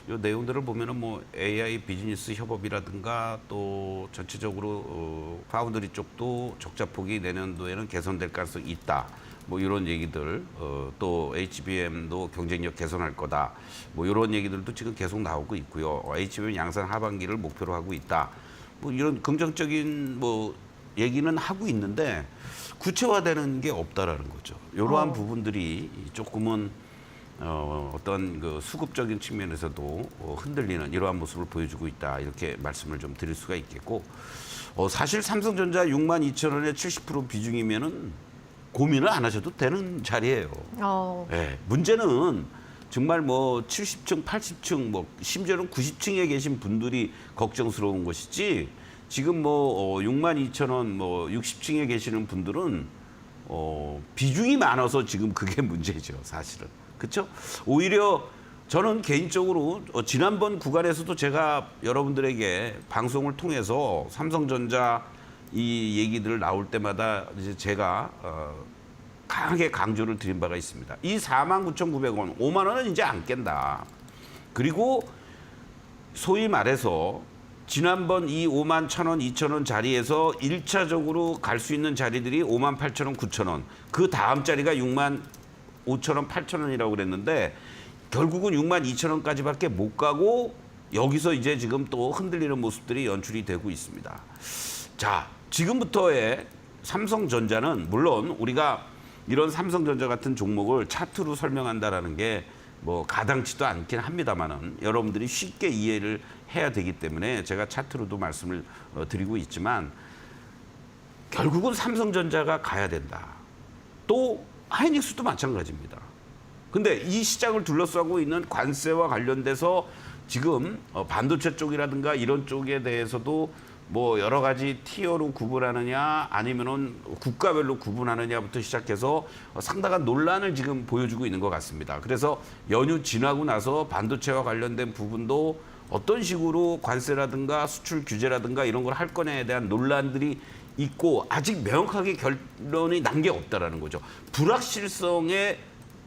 이 내용들을 보면은 뭐 AI 비즈니스 협업이라든가 또 전체적으로 파운드리 쪽도 적자폭이 내년도에는 개선될 가능성이 있다. 뭐 이런 얘기들, 또 HBM도 경쟁력 개선할 거다. 뭐 이런 얘기들도 지금 계속 나오고 있고요. HBM 양산 하반기를 목표로 하고 있다. 뭐 이런 긍정적인 뭐 얘기는 하고 있는데 구체화되는 게 없다라는 거죠. 이러한 부분들이 조금은 어떤 그 수급적인 측면에서도 흔들리는 이러한 모습을 보여주고 있다. 이렇게 말씀을 좀 드릴 수가 있겠고, 사실 삼성전자 62,000원에 70% 비중이면은 고민을 안 하셔도 되는 자리예요. 네, 문제는 정말 뭐 70층, 80층, 뭐 심지어는 90층에 계신 분들이 걱정스러운 것이지, 지금 뭐 62,000원, 뭐 60층에 계시는 분들은 비중이 많아서 지금 그게 문제죠, 사실은. 그렇죠? 오히려 저는 개인적으로 지난번 구간에서도 제가 여러분들에게 방송을 통해서 삼성전자 이 얘기들 나올 때마다 이제 제가 강하게 강조를 드린 바가 있습니다. 이 49,900원, 5만 원은 이제 안 깬다. 그리고 소위 말해서 지난번 이 51,000원, 2,000원 자리에서 1차적으로 갈 수 있는 자리들이 58,000원, 9,000원. 그 다음 자리가 65,000원, 8,000원이라고 그랬는데 결국은 62,000원까지밖에 못 가고 여기서 이제 지금 또 흔들리는 모습들이 연출이 되고 있습니다. 자, 지금부터의 삼성전자는 물론 우리가 이런 삼성전자 같은 종목을 차트로 설명한다라는 게 뭐 가당치도 않긴 합니다만은 여러분들이 쉽게 이해를 해야 되기 때문에 제가 차트로도 말씀을 드리고 있지만 결국은 삼성전자가 가야 된다. 또 하이닉스도 마찬가지입니다. 근데 이 시장을 둘러싸고 있는 관세와 관련돼서 지금 반도체 쪽이라든가 이런 쪽에 대해서도 뭐 여러 가지 티어로 구분하느냐 아니면은 국가별로 구분하느냐부터 시작해서 상당한 논란을 지금 보여주고 있는 것 같습니다. 그래서 연휴 지나고 나서 반도체와 관련된 부분도 어떤 식으로 관세라든가 수출 규제라든가 이런 걸 할 거냐에 대한 논란들이 있고 아직 명확하게 결론이 난 게 없다라는 거죠. 불확실성에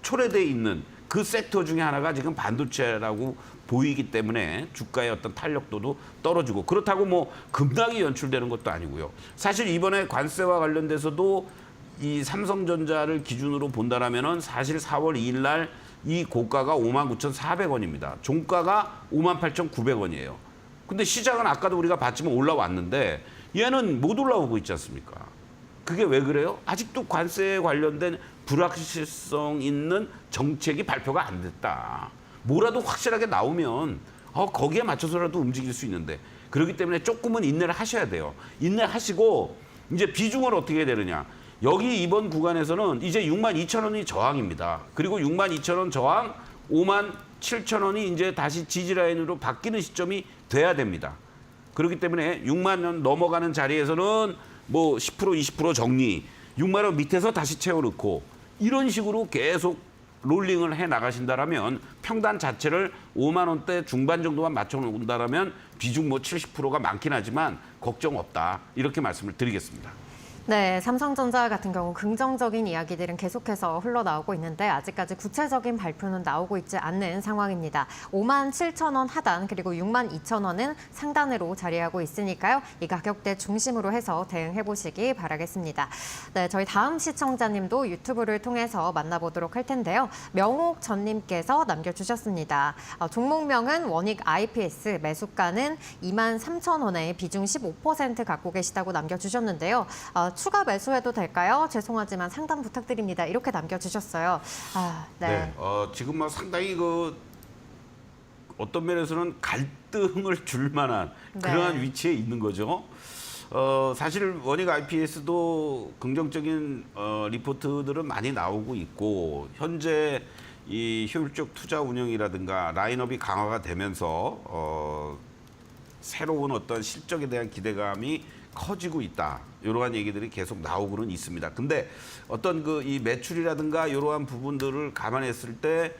초래돼 있는 그 섹터 중에 하나가 지금 반도체라고 보이기 때문에 주가의 어떤 탄력도도 떨어지고, 그렇다고 뭐 급락이 연출되는 것도 아니고요. 사실 이번에 관세와 관련돼서도 이 삼성전자를 기준으로 본다라면은 사실 4월 2일 날 이 고가가 59,400원입니다. 종가가 58,900원이에요. 근데 시장은 아까도 우리가 봤지만 올라왔는데 얘는 못 올라오고 있지 않습니까? 그게 왜 그래요? 아직도 관세에 관련된 불확실성 있는 정책이 발표가 안 됐다. 뭐라도 확실하게 나오면 거기에 맞춰서라도 움직일 수 있는데, 그렇기 때문에 조금은 인내를 하셔야 돼요. 인내하시고 이제 비중을 어떻게 해야 되느냐. 여기 이번 구간에서는 이제 62,000원이 저항입니다. 그리고 62,000원 저항, 57,000원이 이제 다시 지지라인으로 바뀌는 시점이 돼야 됩니다. 그렇기 때문에 6만 원 넘어가는 자리에서는 뭐 10%, 20% 정리, 6만 원 밑에서 다시 채워넣고 이런 식으로 계속 롤링을 해 나가신다라면 평단 자체를 5만 원대 중반 정도만 맞춰 놓는다라면 비중 뭐 70%가 많긴 하지만 걱정 없다. 이렇게 말씀을 드리겠습니다. 네, 삼성전자 같은 경우 긍정적인 이야기들은 계속해서 흘러나오고 있는데 아직까지 구체적인 발표는 나오고 있지 않는 상황입니다. 57,000원 하단 그리고 62,000원은 상단으로 자리하고 있으니까요. 이 가격대 중심으로 해서 대응해 보시기 바라겠습니다. 네, 저희 다음 시청자님도 유튜브를 통해서 만나보도록 할 텐데요. 명옥 전님께서 남겨주셨습니다. 종목명은 원익 IPS, 매수가는 23,000원에 비중 15% 갖고 계시다고 남겨주셨는데요. 추가 매수해도 될까요? 죄송하지만 상담 부탁드립니다. 이렇게 남겨주셨어요. 네. 지금 뭐 상당히 어떤 면에서는 갈등을 줄 만한 네. 그러한 위치에 있는 거죠. 사실 원익 IPS도 긍정적인 리포트들은 많이 나오고 있고 현재 이 효율적 투자 운영이라든가 라인업이 강화가 되면서 새로운 어떤 실적에 대한 기대감이 커지고 있다. 이러한 얘기들이 계속 나오고는 있습니다. 근데 어떤 그 이 매출이라든가 이러한 부분들을 감안했을 때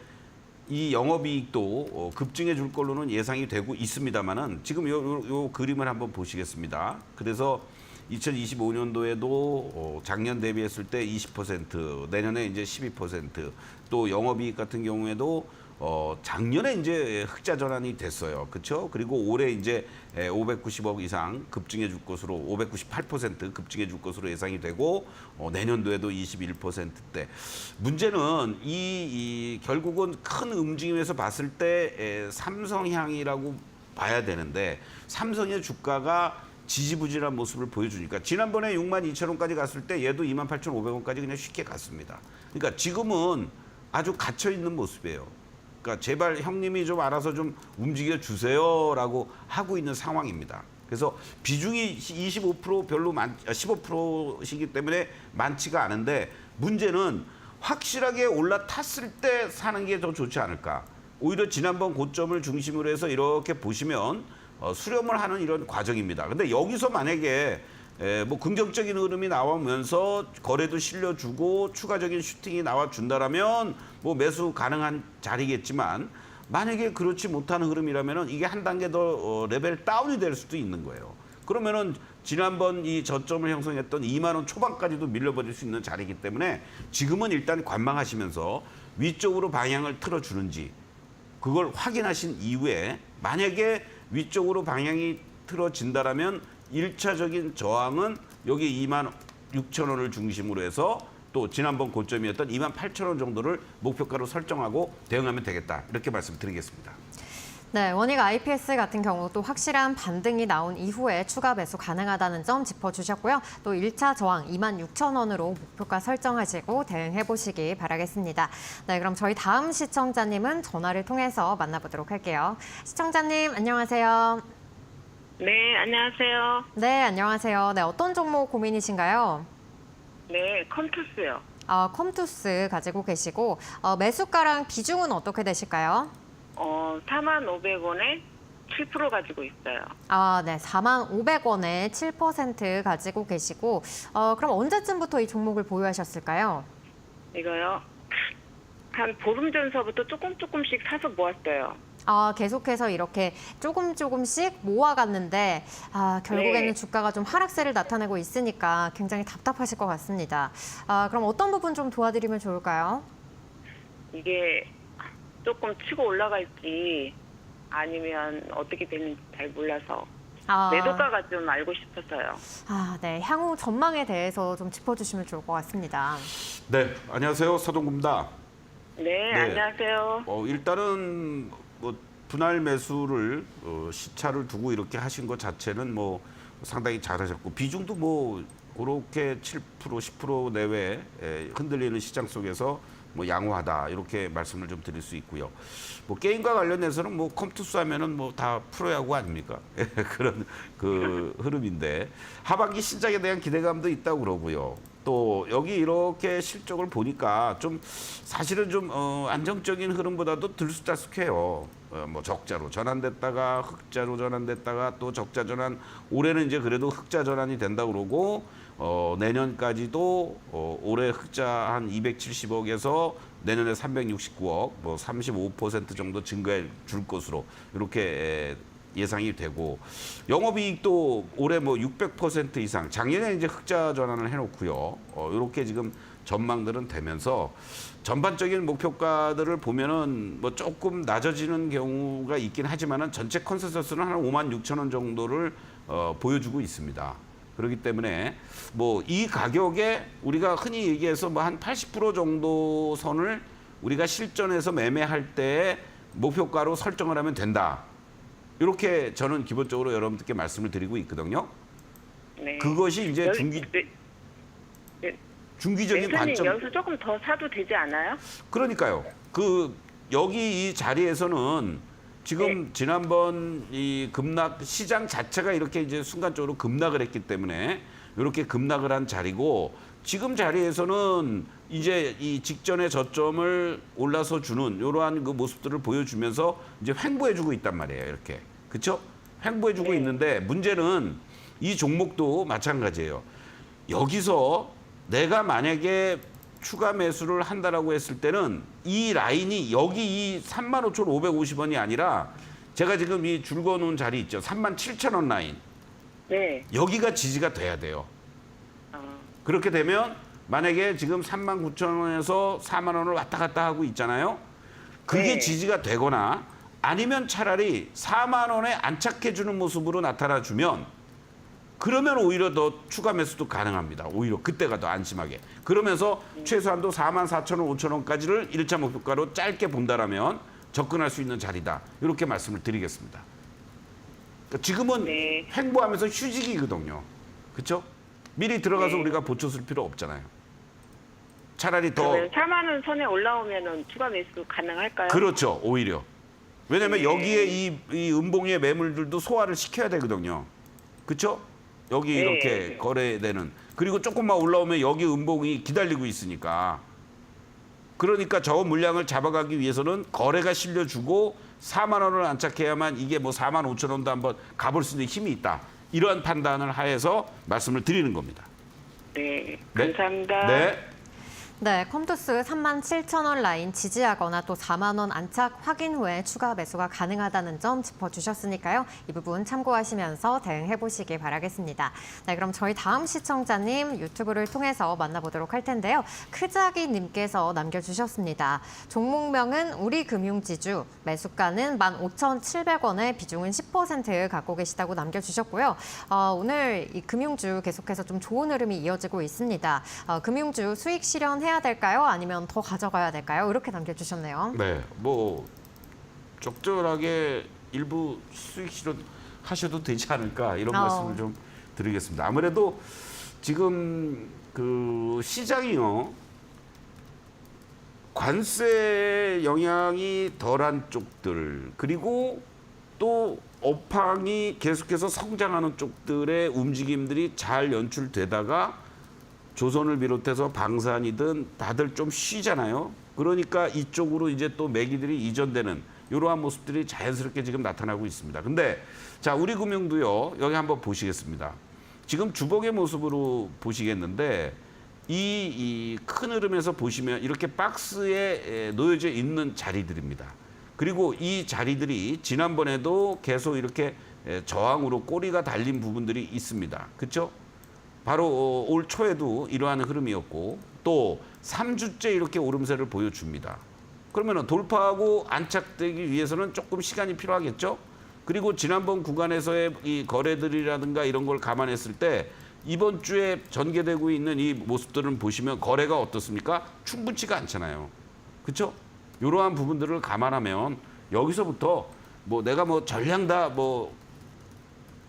이 영업이익도 급증해 줄 걸로는 예상이 되고 있습니다만은 지금 요 그림을 한번 보시겠습니다. 그래서 2025년도에도 작년 대비했을 때 20%, 내년에 이제 12%, 또 영업이익 같은 경우에도 작년에 이제 흑자 전환이 됐어요. 그렇죠? 그리고 올해 이제 590억 이상 급증해 줄 것으로 598% 급증해 줄 것으로 예상이 되고 내년도에도 21%대. 문제는 이 결국은 큰 움직임에서 봤을 때 삼성향이라고 봐야 되는데 삼성의 주가가 지지부진한 모습을 보여주니까 지난번에 62,000원까지 갔을 때 얘도 28,500원까지 그냥 쉽게 갔습니다. 그러니까 지금은 아주 갇혀 있는 모습이에요. 그러니까 제발 형님이 좀 알아서 좀 움직여 주세요라고 하고 있는 상황입니다. 그래서 비중이 25% 별로 15%이기 때문에 많지가 않은데 문제는 확실하게 올라탔을 때 사는 게 더 좋지 않을까. 오히려 지난번 고점을 중심으로 해서 이렇게 보시면 수렴을 하는 이런 과정입니다. 근데 여기서 만약에 뭐 긍정적인 흐름이 나오면서 거래도 실려주고 추가적인 슈팅이 나와준다라면 뭐 매수 가능한 자리겠지만 만약에 그렇지 못한 흐름이라면은 이게 한 단계 더 레벨 다운이 될 수도 있는 거예요. 그러면은 지난번 이 저점을 형성했던 2만 원 초반까지도 밀려버릴 수 있는 자리이기 때문에 지금은 일단 관망하시면서 위쪽으로 방향을 틀어주는지 그걸 확인하신 이후에 만약에 위쪽으로 방향이 틀어진다라면 1차적인 저항은 여기 26,000원을 중심으로 해서 또 지난번 고점이었던 28,000원 정도를 목표가로 설정하고 대응하면 되겠다. 이렇게 말씀드리겠습니다. 네, 원익 IPS 같은 경우 또 확실한 반등이 나온 이후에 추가 매수 가능하다는 점 짚어주셨고요. 또 1차 저항 26,000원으로 목표가 설정하시고 대응해보시기 바라겠습니다. 네, 그럼 저희 다음 시청자님은 전화를 통해서 만나보도록 할게요. 시청자님 안녕하세요. 네, 안녕하세요. 네, 안녕하세요. 네, 어떤 종목 고민이신가요? 네, 컴투스요. 컴투스 가지고 계시고 매수가랑 비중은 어떻게 되실까요? 45,500원에 7% 가지고 있어요. 네, 45,500원에 7% 가지고 계시고 그럼 언제쯤부터 이 종목을 보유하셨을까요? 이거요. 한 보름 전서부터 조금씩 사서 모았어요. 계속해서 이렇게 조금씩 모아갔는데 결국에는 네. 주가가 좀 하락세를 나타내고 있으니까 굉장히 답답하실 것 같습니다. 그럼 어떤 부분 좀 도와드리면 좋을까요? 이게 조금 치고 올라갈지 아니면 어떻게 되는지 잘 몰라서 매도가가 좀 알고 싶어서요. 네, 향후 전망에 대해서 좀 짚어주시면 좋을 것 같습니다. 네, 안녕하세요. 서동구입니다. 네, 안녕하세요. 일단은 뭐 분할 매수를 시차를 두고 이렇게 하신 것 자체는 뭐 상당히 잘하셨고 비중도 뭐 그렇게 7% 10% 내외 흔들리는 시장 속에서 뭐 양호하다 이렇게 말씀을 좀 드릴 수 있고요. 뭐 게임과 관련해서는 뭐 컴투스 하면은 뭐 다 프로야구 아닙니까? 그런 그 흐름인데 하반기 신작에 대한 기대감도 있다고 그러고요. 또 여기 이렇게 실적을 보니까 좀 사실은 좀 안정적인 흐름보다도 들쑥달쑥해요. 뭐 적자로 전환됐다가 흑자로 전환됐다가 또 적자 전환. 올해는 이제 그래도 흑자 전환이 된다 그러고 내년까지도 올해 흑자 한 270억에서 내년에 369억, 뭐 35% 정도 증가해 줄 것으로 이렇게 예상이 되고 영업이익도 올해 뭐 600% 이상 작년에 이제 흑자 전환을 해놓고요. 이렇게 지금 전망들은 되면서 전반적인 목표가들을 보면은 뭐 조금 낮아지는 경우가 있긴 하지만은 전체 컨센서스는 한 56,000원 정도를 보여주고 있습니다. 그렇기 때문에 뭐 이 가격에 우리가 흔히 얘기해서 뭐 한 80% 정도 선을 우리가 실전에서 매매할 때 목표가로 설정을 하면 된다. 이렇게 저는 기본적으로 여러분들께 말씀을 드리고 있거든요. 네. 그것이 이제 중기적인 관점. 여기서 조금 더 사도 되지 않아요? 그러니까요. 여기 이 자리에서는 지금 지난번 이 급락 시장 자체가 이렇게 이제 순간적으로 급락을 했기 때문에 이렇게 급락을 한 자리고 지금 자리에서는 이제 이 직전의 저점을 올라서 주는 이러한 그 모습들을 보여주면서 이제 횡보해주고 있단 말이에요. 이렇게 그렇죠? 횡보해주고 있는데 문제는 이 종목도 마찬가지예요. 여기서 내가 만약에 추가 매수를 한다라고 했을 때는 이 라인이 여기 이 35,550원이 아니라 제가 지금 이 줄 그어놓은 자리 있죠. 37,000원 라인. 네. 여기가 지지가 돼야 돼요. 어, 그렇게 되면 만약에 지금 39,000원에서 4만 원을 왔다 갔다 하고 있잖아요. 그게 네. 지지가 되거나 아니면 차라리 4만 원에 안착해주는 모습으로 나타나주면 그러면 오히려 더 추가 매수도 가능합니다. 오히려 그때가 더 안심하게. 그러면서 최소한도 44,000원, 5,000원까지를 1차 목표가로 짧게 본다라면 접근할 수 있는 자리다. 이렇게 말씀을 드리겠습니다. 그러니까 지금은 네. 횡보하면서 휴직이거든요. 그렇죠? 미리 들어가서 네. 우리가 보초 쓸 필요 없잖아요. 차라리 더 그러면 4만 원 선에 올라오면은 추가 매수 가능할까요? 그렇죠. 오히려. 왜냐면 네. 여기에 이 음봉의 매물들도 소화를 시켜야 되거든요. 그렇죠? 여기 네. 이렇게 거래되는. 그리고 조금만 올라오면 여기 음봉이 기다리고 있으니까. 그러니까 저 물량을 잡아가기 위해서는 거래가 실려주고 4만 원을 안착해야만 이게 뭐 4만 5천 원도 한번 가볼 수 있는 힘이 있다. 이러한 판단을 하에서 말씀을 드리는 겁니다. 네. 네. 감사합니다. 네. 네, 컴투스 37,000원 라인 지지하거나 또 4만 원 안착 확인 후에 추가 매수가 가능하다는 점 짚어주셨으니까요. 이 부분 참고하시면서 대응해 보시기 바라겠습니다. 네, 그럼 저희 다음 시청자님 유튜브를 통해서 만나보도록 할 텐데요. 크자기님께서 남겨주셨습니다. 종목명은 우리금융지주, 매수가는 15,700원에 비중은 10% 갖고 계시다고 남겨주셨고요. 오늘 이 금융주 계속해서 좀 좋은 흐름이 이어지고 있습니다. 금융주 수익 실현해야 될까요? 아니면 더 가져가야 될까요? 이렇게 남겨주셨네요. 네. 뭐 적절하게 일부 수익 실현 하셔도 되지 않을까 이런 말씀을 좀 드리겠습니다. 아무래도 지금 그 시장이요. 관세 영향이 덜한 쪽들 그리고 또 업황이 계속해서 성장하는 쪽들의 움직임들이 잘 연출되다가 조선을 비롯해서 방산이든 다들 좀 쉬잖아요. 그러니까 이쪽으로 이제 또 매기들이 이전되는 이러한 모습들이 자연스럽게 지금 나타나고 있습니다. 근데 자 우리 금융도요. 여기 한번 보시겠습니다. 지금 주봉의 모습으로 보시겠는데 이 큰 흐름에서 보시면 이렇게 박스에 놓여져 있는 자리들입니다. 그리고 이 자리들이 지난번에도 계속 이렇게 저항으로 꼬리가 달린 부분들이 있습니다. 그렇죠? 바로 올 초에도 이러한 흐름이었고 또 3주째 이렇게 오름세를 보여줍니다. 그러면 돌파하고 안착되기 위해서는 조금 시간이 필요하겠죠? 그리고 지난번 구간에서의 이 거래들이라든가 이런 걸 감안했을 때 이번 주에 전개되고 있는 이 모습들을 보시면 거래가 어떻습니까? 충분치가 않잖아요. 그렇죠? 이러한 부분들을 감안하면 여기서부터 뭐 내가 뭐 전량 다 뭐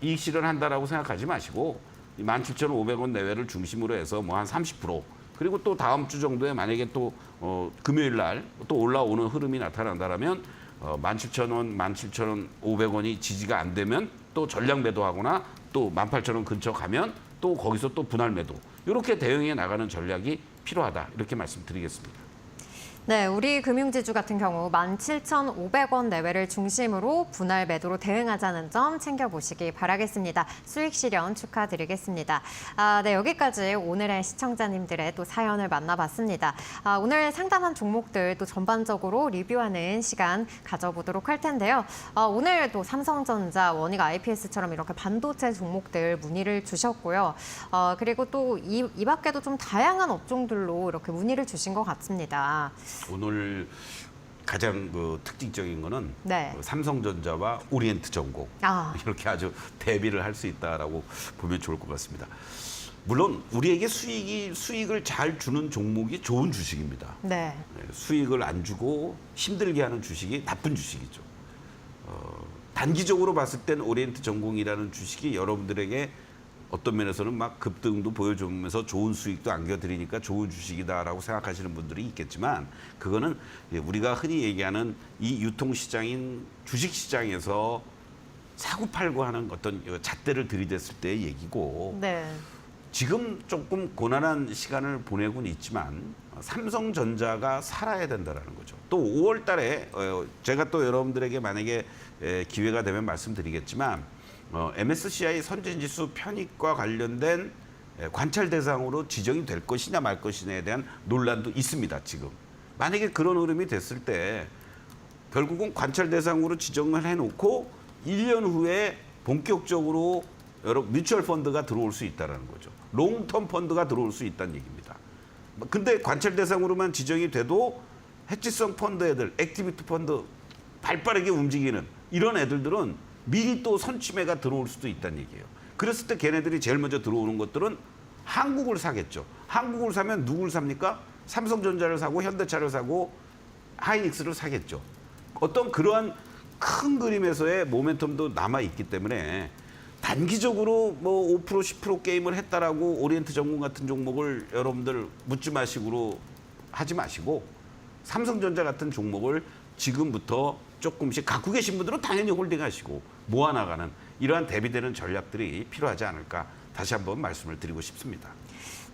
이익 실현한다라고 생각하지 마시고 17,500원 내외를 중심으로 해서 뭐 한 30% 그리고 또 다음 주 정도에 만약에 또 금요일 날 또 올라오는 흐름이 나타난다라면 17,000원, 17,500원이 지지가 안 되면 또 전량 매도하거나 또 18,000원 근처 가면 또 거기서 또 분할 매도 이렇게 대응해 나가는 전략이 필요하다 이렇게 말씀드리겠습니다. 네, 우리 금융지주 같은 경우 17,500원 내외를 중심으로 분할 매도로 대응하자는 점 챙겨보시기 바라겠습니다. 수익 실현 축하드리겠습니다. 네, 여기까지 오늘의 시청자님들의 또 사연을 만나봤습니다. 오늘 상담한 종목들 또 전반적으로 리뷰하는 시간 가져보도록 할 텐데요. 오늘 또 삼성전자, 원익 IPS처럼 이렇게 반도체 종목들 문의를 주셨고요. 그리고 또 이 밖에도 좀 다양한 업종들로 이렇게 문의를 주신 것 같습니다. 오늘 가장 그 특징적인 거는 네. 삼성전자와 오리엔트 전공 이렇게 아주 대비를 할 수 있다라고 보면 좋을 것 같습니다. 물론 우리에게 수익을 잘 주는 종목이 좋은 주식입니다. 네. 수익을 안 주고 힘들게 하는 주식이 나쁜 주식이죠. 단기적으로 봤을 땐 오리엔트 전공이라는 주식이 여러분들에게 어떤 면에서는 막 급등도 보여주면서 좋은 수익도 안겨드리니까 좋은 주식이다라고 생각하시는 분들이 있겠지만 그거는 우리가 흔히 얘기하는 이 유통시장인 주식시장에서 사고팔고 하는 어떤 잣대를 들이댔을 때의 얘기고 네. 지금 조금 고난한 시간을 보내고는 있지만 삼성전자가 살아야 된다라는 거죠. 또 5월 달에 제가 또 여러분들에게 만약에 기회가 되면 말씀드리겠지만 MSCI 선진지수 편입과 관련된 관찰 대상으로 지정이 될 것이냐 말 것이냐에 대한 논란도 있습니다. 지금. 만약에 그런 흐름이 됐을 때 결국은 관찰 대상으로 지정을 해놓고 1년 후에 본격적으로 여러 뮤추얼 펀드가 들어올 수 있다는 거죠. 롱텀 펀드가 들어올 수 있다는 얘기입니다. 근데 관찰 대상으로만 지정이 돼도 해지성 펀드 애들, 액티비티 펀드 발빠르게 움직이는 이런 애들은 미리 또 선취매가 들어올 수도 있다는 얘기예요. 그랬을 때 걔네들이 제일 먼저 들어오는 것들은 한국을 사겠죠. 한국을 사면 누굴 삽니까? 삼성전자를 사고 현대차를 사고 하이닉스를 사겠죠. 어떤 그러한 큰 그림에서의 모멘텀도 남아있기 때문에 단기적으로 뭐 5% 10% 게임을 했다라고 오리엔트 전공 같은 종목을 여러분들 묻지 마시고 하지 마시고 삼성전자 같은 종목을 지금부터 조금씩 갖고 계신 분들은 당연히 홀딩하시고 모아나가는 이러한 대비되는 전략들이 필요하지 않을까 다시 한번 말씀을 드리고 싶습니다.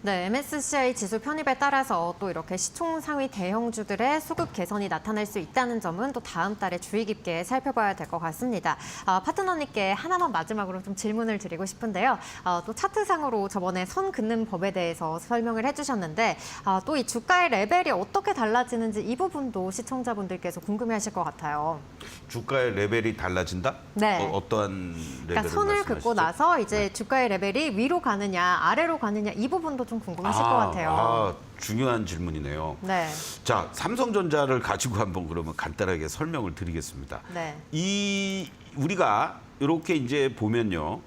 네, MSCI 지수 편입에 따라서 또 이렇게 시총 상위 대형주들의 수급 개선이 나타날 수 있다는 점은 또 다음 달에 주의 깊게 살펴봐야 될 것 같습니다. 파트너님께 하나만 마지막으로 좀 질문을 드리고 싶은데요. 또 차트상으로 저번에 선 긋는 법에 대해서 설명을 해주셨는데 또 이 주가의 레벨이 어떻게 달라지는지 이 부분도 시청자분들께서 궁금해하실 것 같아요. 주가의 레벨이 달라진다? 네. 어떠한 레벨을 그러니까 선을 말씀하시죠? 긋고 나서 이제 네. 주가의 레벨이 위로 가느냐 아래로 가느냐 이 부분도 좀 궁금하실 것 같아요. 중요한 질문이네요. 네. 자, 삼성전자를 가지고 한번 그러면 간단하게 설명을 드리겠습니다. 네. 우리가 이렇게 이제 보면요,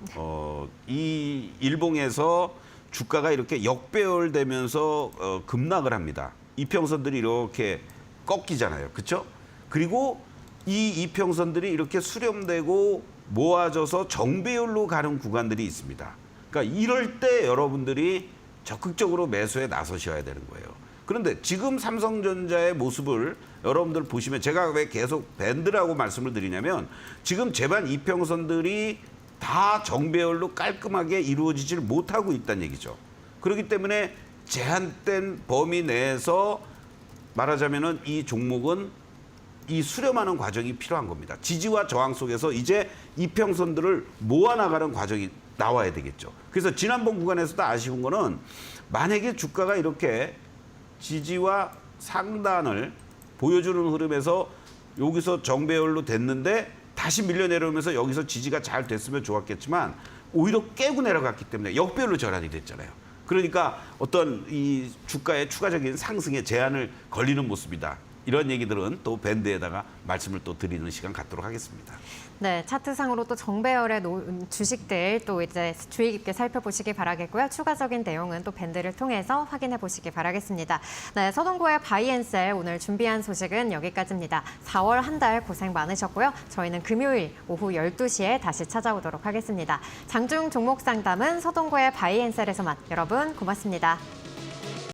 이 일봉에서 주가가 이렇게 역배열되면서 급락을 합니다. 이평선들이 이렇게 꺾이잖아요, 그렇죠? 그리고 이 이평선들이 이렇게 수렴되고 모아져서 정배열로 가는 구간들이 있습니다. 그러니까 이럴 때 여러분들이 적극적으로 매수에 나서셔야 되는 거예요. 그런데 지금 삼성전자의 모습을 여러분들 보시면 제가 왜 계속 밴드라고 말씀을 드리냐면 지금 제반 이평선들이 다 정배열로 깔끔하게 이루어지질 못하고 있다는 얘기죠. 그렇기 때문에 제한된 범위 내에서 말하자면은 이 종목은 이 수렴하는 과정이 필요한 겁니다. 지지와 저항 속에서 이제 이평선들을 모아나가는 과정이 나와야 되겠죠. 그래서 지난번 구간에서도 아쉬운 거는 만약에 주가가 이렇게 지지와 상단을 보여주는 흐름에서 여기서 정배열로 됐는데 다시 밀려 내려오면서 여기서 지지가 잘 됐으면 좋았겠지만 오히려 깨고 내려갔기 때문에 역배열로 전환이 됐잖아요. 그러니까 어떤 이 주가의 추가적인 상승에 제한을 걸리는 모습이다. 이런 얘기들은 또 밴드에다가 말씀을 또 드리는 시간 갖도록 하겠습니다. 네, 차트상으로 또 정배열의 주식들 또 이제 주의 깊게 살펴보시기 바라겠고요. 추가적인 내용은 또 밴드를 통해서 확인해 보시기 바라겠습니다. 네, 서동구의 바이앤셀 오늘 준비한 소식은 여기까지입니다. 4월 한 달 고생 많으셨고요. 저희는 금요일 오후 12시에 다시 찾아오도록 하겠습니다. 장중 종목 상담은 서동구의 바이앤셀에서만. 여러분 고맙습니다.